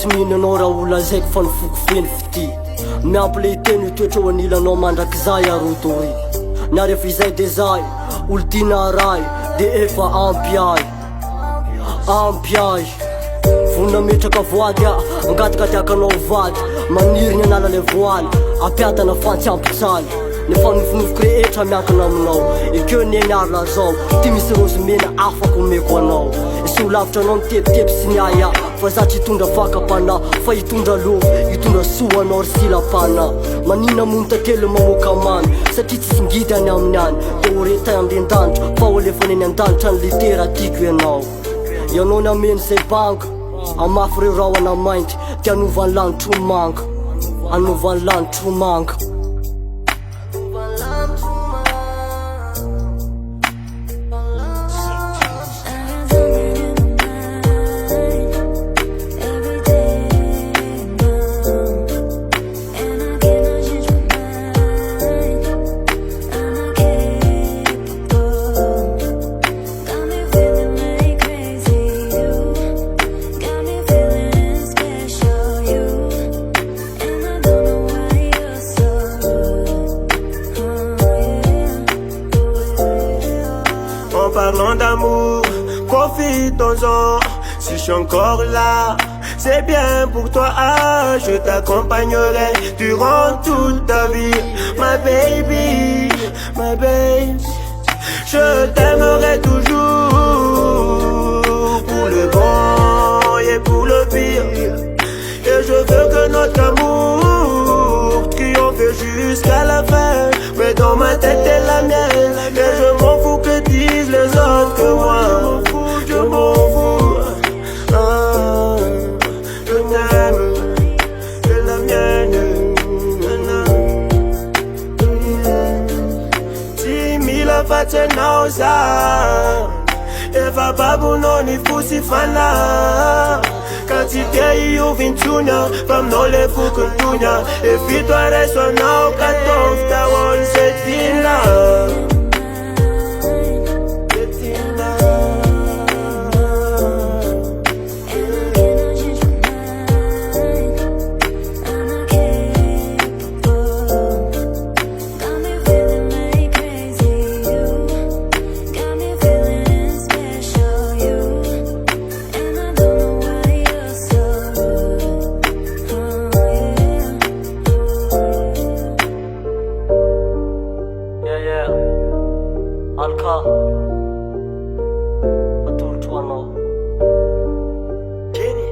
tsy mihinanao raha olona zaiko fa nifoko feno fity miampy le teny toetra ho anilanao mandrakizay arotory na rehefa izay de zay olo tina ray de efa ampy ay vonina metraka voady angatikatiakanao vady maniry ny anala le voaly ampiatana fantsyampitsaly nefa nofinofoky rehetra miankina aminao ekeo ny agnarina zao ty misy rozy mena afaka omeko anao sy ho lavitra anao mitepitepy sy ny aya fa zatry hitondra fakapana fa hitondra lovy hitondra soa anao ry silapana manina mony tatelo mamoaka many satria tsy singidy any amin'ny any de ho retay andendanitra fa ho alefany eny an-danitra ny litera tiako ianao ny ameny zay banka amafy reo rao ana mainty ty anovany lanitro manga anovany lanitro manga Parlant d'amour, profitons-en. Si je suis encore là, c'est bien pour toi. Ah, je t'accompagnerai durant toute ta vie, my baby, my babe. Je t'aimerai toujours pour le bon et pour le pire. Et je veux que notre amour triomphe jusqu'à la fin. Mais dans ma tête t'es la mienne. Et je m'en fous que disent les autres que moi. Je m'en fous. Ah, je t'aime. T'es la mienne. 10 000 facce nausa. Eva babu noni fusi fana. Quantité io vintunya, fam no le fukuntunya. E fito adesso no catofta won setina. Alka Atolotro anao Jenny